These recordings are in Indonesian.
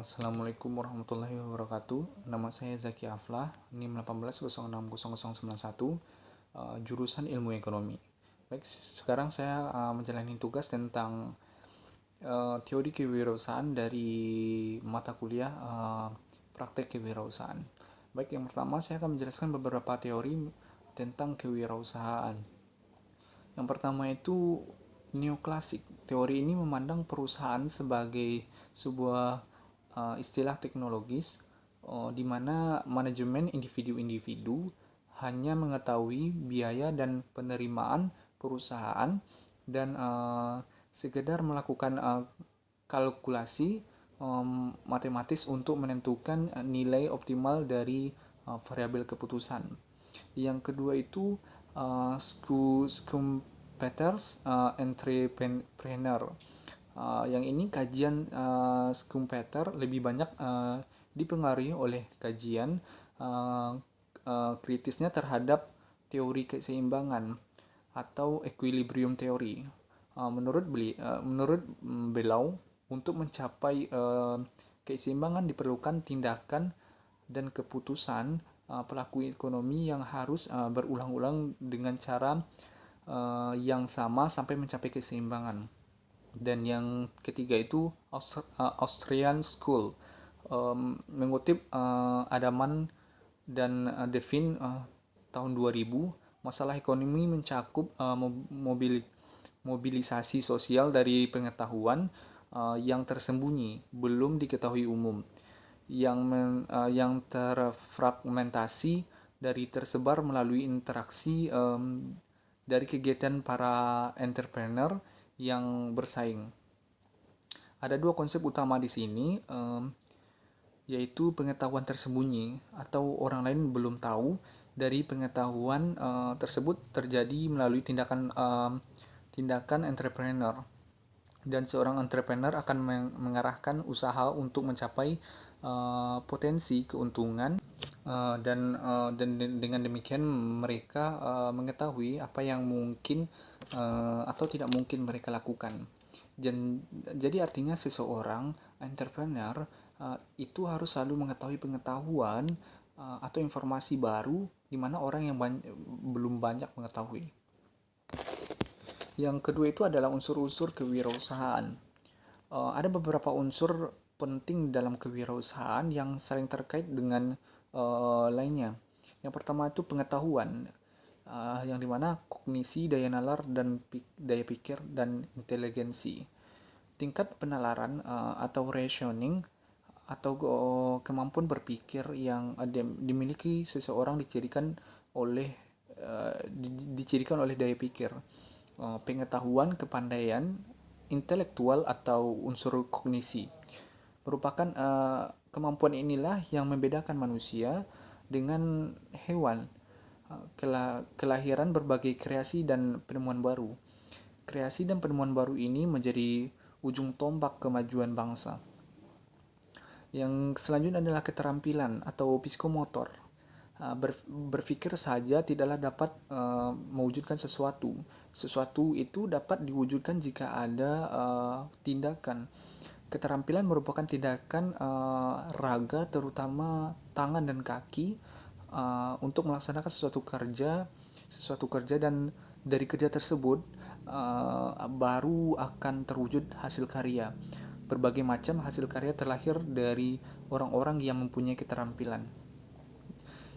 Assalamualaikum warahmatullahi wabarakatuh. Nama saya Zaki Aflah, NIM 18060091, jurusan Ilmu Ekonomi. Baik, sekarang saya menjalani tugas tentang teori kewirausahaan dari mata kuliah praktek kewirausahaan. Baik, yang pertama saya akan menjelaskan beberapa teori tentang kewirausahaan. Yang pertama itu neoklasik. Teori ini memandang perusahaan sebagai sebuah istilah teknologis di mana manajemen individu-individu hanya mengetahui biaya dan penerimaan perusahaan dan sekedar melakukan kalkulasi matematis untuk menentukan nilai optimal dari variabel keputusan. Yang kedua itu Schumpeter's Entrepreneur. Yang ini kajian Schumpeter lebih banyak dipengaruhi oleh kajian kritisnya terhadap teori keseimbangan atau equilibrium theory. Menurut beliau, untuk mencapai keseimbangan diperlukan tindakan dan keputusan pelaku ekonomi yang harus berulang-ulang dengan cara yang sama sampai mencapai keseimbangan. Dan yang ketiga itu Austrian School, mengutip Adaman dan Devin tahun 2000, masalah ekonomi mencakup mobilisasi sosial dari pengetahuan yang tersembunyi, belum diketahui umum, yang terfragmentasi dari tersebar melalui interaksi dari kegiatan para entrepreneur yang bersaing. Ada dua konsep utama di sini, yaitu pengetahuan tersembunyi atau orang lain belum tahu dari pengetahuan tersebut terjadi melalui tindakan entrepreneur, dan seorang entrepreneur akan mengarahkan usaha untuk mencapai potensi keuntungan dan dengan demikian mereka mengetahui apa yang mungkin atau tidak mungkin mereka lakukan. Jadi artinya seseorang entrepreneur itu harus selalu mengetahui pengetahuan atau informasi baru di mana orang yang belum banyak mengetahui. Yang kedua itu adalah unsur-unsur kewirausahaan. Ada beberapa unsur penting dalam kewirausahaan yang saling terkait dengan lainnya. Yang pertama itu pengetahuan, yang dimana kognisi, daya nalar, dan daya pikir dan inteligensi. Tingkat penalaran atau rationing atau kemampuan berpikir yang dimiliki seseorang dicirikan oleh daya pikir, pengetahuan, kepandaian intelektual atau unsur kognisi. Merupakan kemampuan inilah yang membedakan manusia dengan hewan. Kelahiran berbagai kreasi dan penemuan baru. Kreasi dan penemuan baru ini menjadi ujung tombak kemajuan bangsa. Yang selanjutnya adalah keterampilan atau psikomotor. Berpikir saja tidaklah dapat mewujudkan sesuatu. Sesuatu itu dapat diwujudkan jika ada tindakan. Keterampilan merupakan tindakan raga, terutama tangan dan kaki, untuk melaksanakan sesuatu kerja, dan dari kerja tersebut baru akan terwujud hasil karya. Berbagai macam hasil karya terlahir dari orang-orang yang mempunyai keterampilan.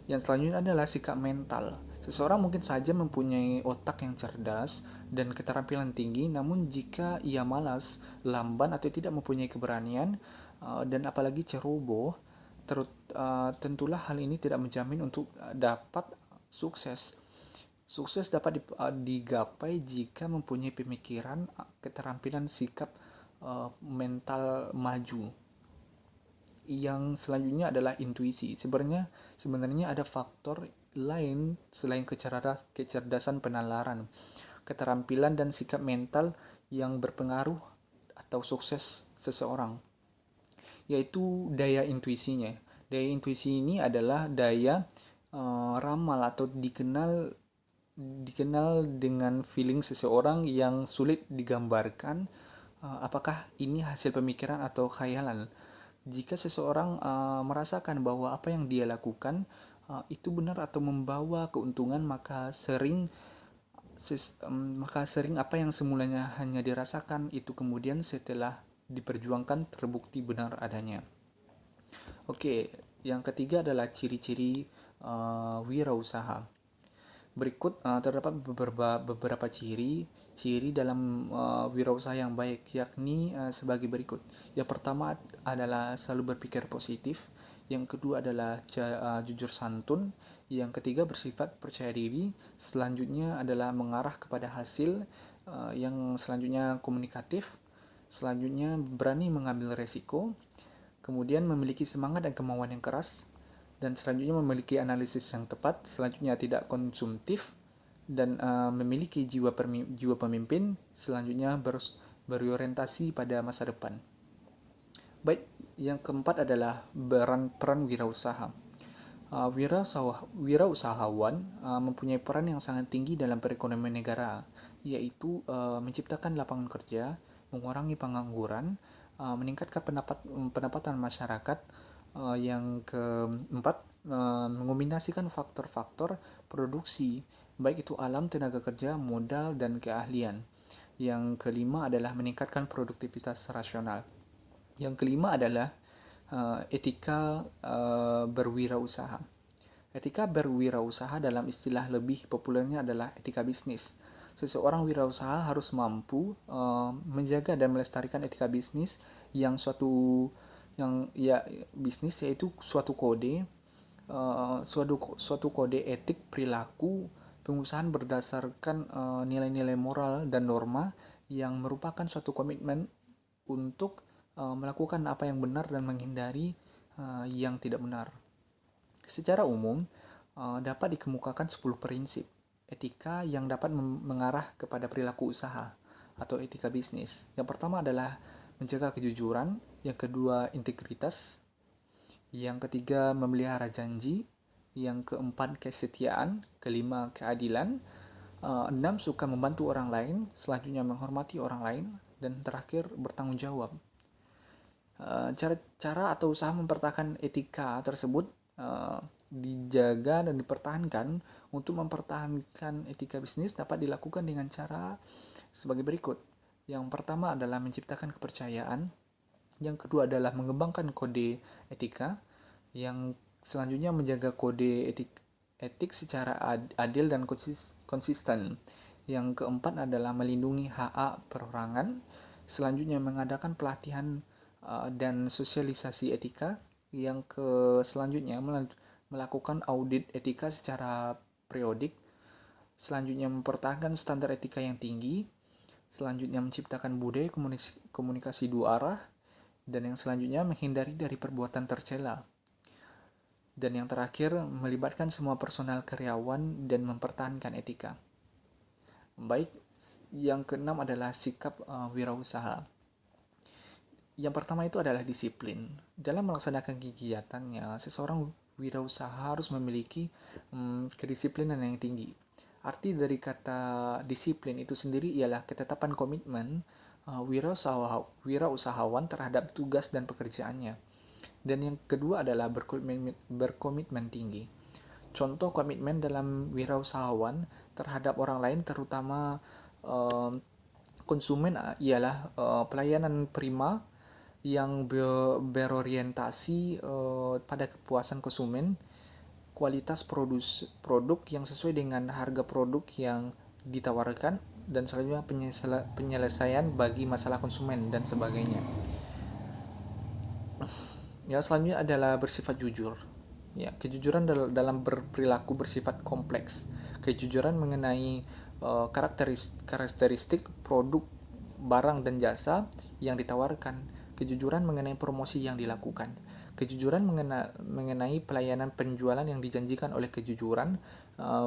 Yang selanjutnya adalah sikap mental. Seseorang mungkin saja mempunyai otak yang cerdas dan keterampilan tinggi, namun jika ia malas, lamban, atau tidak mempunyai keberanian dan apalagi ceroboh, tentulah hal ini tidak menjamin untuk dapat sukses. Sukses dapat digapai jika mempunyai pemikiran, keterampilan, sikap mental maju. Yang selanjutnya adalah intuisi. Sebenarnya ada faktor lain selain kecerdasan penalaran, keterampilan, dan sikap mental yang berpengaruh atau sukses seseorang, yaitu daya intuisinya. Daya intuisi ini adalah daya ramal atau dikenal dengan feeling seseorang yang sulit digambarkan apakah ini hasil pemikiran atau khayalan. Jika seseorang merasakan bahwa apa yang dia lakukan itu benar atau membawa keuntungan, maka sering apa yang semulanya hanya dirasakan itu kemudian setelah diperjuangkan terbukti benar adanya. Oke, yang ketiga adalah ciri-ciri wirausaha. Berikut terdapat beberapa ciri dalam wirausaha yang baik, yakni sebagai berikut. Yang pertama adalah selalu berpikir positif. Yang kedua adalah jujur santun. Yang ketiga bersifat percaya diri. Selanjutnya adalah mengarah kepada hasil. Yang selanjutnya komunikatif. Selanjutnya berani mengambil resiko. Kemudian memiliki semangat dan kemauan yang keras, dan selanjutnya memiliki analisis yang tepat, selanjutnya tidak konsumtif, dan memiliki jiwa pemimpin, selanjutnya berorientasi pada masa depan. Baik, yang keempat adalah peran wirausaha. Wirausahawan mempunyai peran yang sangat tinggi dalam perekonomian negara, yaitu menciptakan lapangan kerja, mengurangi pengangguran, meningkatkan pendapatan masyarakat. Yang keempat, mengombinasikan faktor-faktor produksi, baik itu alam, tenaga kerja, modal, dan keahlian. Yang kelima adalah meningkatkan produktivitas rasional. Yang kelima adalah etika berwirausaha. Etika berwirausaha dalam istilah lebih populernya adalah etika bisnis. Seseorang wirausaha harus mampu menjaga dan melestarikan etika bisnis yang bisnis yaitu suatu kode etik perilaku pengusahaan berdasarkan nilai-nilai moral dan norma yang merupakan suatu komitmen untuk melakukan apa yang benar dan menghindari yang tidak benar. Secara umum, dapat dikemukakan 10 prinsip etika yang dapat mengarah kepada perilaku usaha atau etika bisnis. Yang pertama adalah menjaga kejujuran, yang kedua integritas, yang ketiga memelihara janji, yang keempat kesetiaan, kelima keadilan, enam suka membantu orang lain, selanjutnya menghormati orang lain, dan terakhir bertanggung jawab. Cara atau usaha mempertahankan etika tersebut dijaga dan dipertahankan. Untuk mempertahankan etika bisnis dapat dilakukan dengan cara sebagai berikut. Yang pertama adalah menciptakan kepercayaan. Yang kedua adalah mengembangkan kode etika. Yang selanjutnya menjaga kode etik secara adil dan konsisten. Yang keempat adalah melindungi hak perorangan. Selanjutnya mengadakan pelatihan dan sosialisasi etika. Yang selanjutnya melakukan audit etika secara periodik. Selanjutnya mempertahankan standar etika yang tinggi. Selanjutnya menciptakan budaya komunikasi dua arah. Dan yang selanjutnya menghindari dari perbuatan tercela. Dan yang terakhir melibatkan semua personal karyawan dan mempertahankan etika. Baik, yang keenam adalah sikap wirausaha. Yang pertama itu adalah disiplin. Dalam melaksanakan kegiatannya, seseorang wirausaha harus memiliki kedisiplinan yang tinggi. Arti dari kata disiplin itu sendiri ialah ketetapan komitmen wirausahawan terhadap tugas dan pekerjaannya. Dan yang kedua adalah berkomitmen tinggi. Contoh komitmen dalam wirausahawan terhadap orang lain, terutama konsumen, ialah pelayanan prima yang berorientasi pada kepuasan konsumen, kualitas produk yang sesuai dengan harga produk yang ditawarkan, dan selanjutnya penyelesaian bagi masalah konsumen dan sebagainya. Yang selanjutnya adalah bersifat jujur. Ya, kejujuran dalam berperilaku bersifat kompleks. Kejujuran mengenai karakteristik produk, barang, dan jasa yang ditawarkan. Kejujuran mengenai promosi yang dilakukan. Kejujuran mengenai pelayanan penjualan yang dijanjikan oleh kejujuran,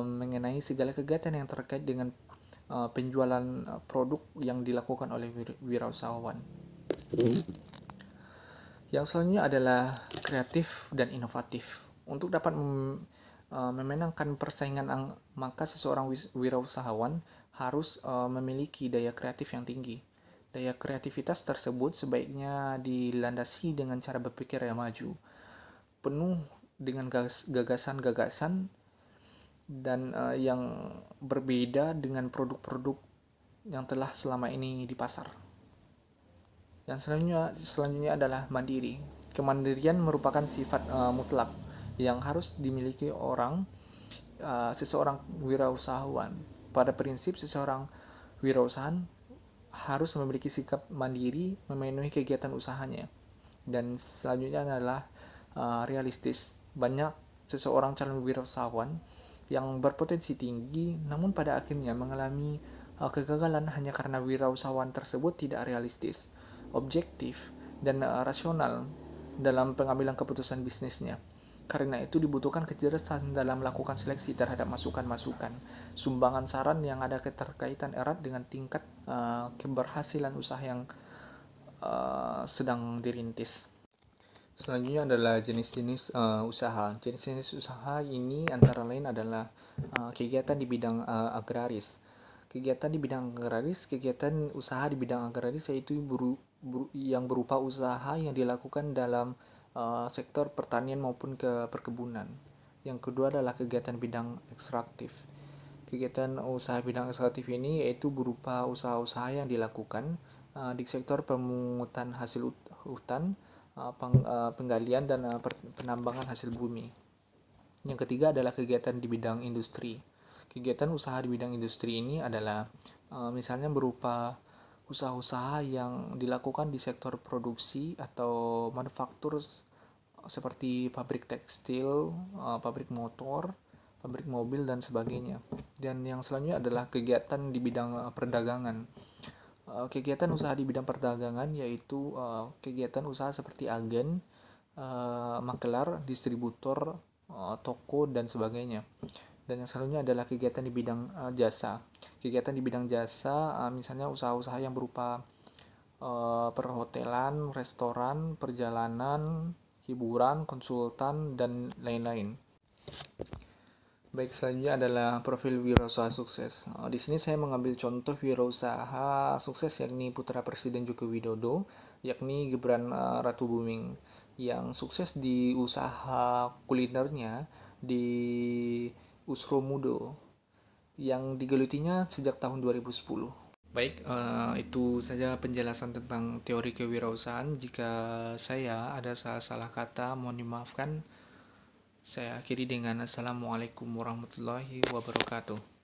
mengenai segala kegiatan yang terkait dengan penjualan produk yang dilakukan oleh wirausahawan. Yang selanjutnya adalah kreatif dan inovatif. Untuk dapat memenangkan persaingan, maka seseorang wirausahawan harus memiliki daya kreatif yang tinggi. Daya kreativitas tersebut sebaiknya dilandasi dengan cara berpikir yang maju, penuh dengan gagasan-gagasan dan yang berbeda dengan produk-produk yang telah selama ini di pasar. Yang selanjutnya adalah mandiri. Kemandirian merupakan sifat mutlak yang harus dimiliki seseorang wirausahawan. Pada prinsip, seseorang wirausahaan harus memiliki sikap mandiri memenuhi kegiatan usahanya. Dan selanjutnya adalah realistis. Banyak seseorang calon wirausahawan yang berpotensi tinggi namun pada akhirnya mengalami kegagalan hanya karena wirausahawan tersebut tidak realistis, objektif, dan rasional dalam pengambilan keputusan bisnisnya. Karena itu dibutuhkan kecerdasan dalam melakukan seleksi terhadap masukan-masukan, sumbangan saran yang ada keterkaitan erat dengan tingkat keberhasilan usaha yang sedang dirintis. Selanjutnya adalah jenis-jenis usaha. Jenis-jenis usaha ini antara lain adalah kegiatan di bidang agraris. Kegiatan di bidang agraris, kegiatan usaha di bidang agraris yaitu yang berupa usaha yang dilakukan dalam sektor pertanian maupun ke perkebunan. Yang kedua adalah kegiatan bidang ekstraktif. Kegiatan usaha bidang ekstraktif ini yaitu berupa usaha-usaha yang dilakukan di sektor pemungutan hasil hutan, penggalian dan penambangan hasil bumi. Yang ketiga adalah kegiatan di bidang industri. Kegiatan usaha di bidang industri ini adalah misalnya berupa usaha-usaha yang dilakukan di sektor produksi atau manufaktur seperti pabrik tekstil, pabrik motor, pabrik mobil, dan sebagainya. Dan yang selanjutnya adalah kegiatan di bidang perdagangan. Kegiatan usaha di bidang perdagangan yaitu kegiatan usaha seperti agen, makelar, distributor, toko, dan sebagainya. Dan yang selanjutnya adalah kegiatan di bidang jasa. Kegiatan di bidang jasa misalnya usaha-usaha yang berupa perhotelan, restoran, perjalanan, hiburan, konsultan, dan lain-lain. Baik, selanjutnya adalah profil wirausaha sukses. Di sini saya mengambil contoh wirausaha sukses yakni putra Presiden Joko Widodo, yakni Gibran Ratu Buming, yang sukses di usaha kulinernya di Usromudo, yang digelutinya sejak tahun 2010. Baik, itu saja penjelasan tentang teori kewirausahaan. Jika saya ada salah-salah kata, mohon dimaafkan. Saya akhiri dengan Assalamualaikum warahmatullahi wabarakatuh.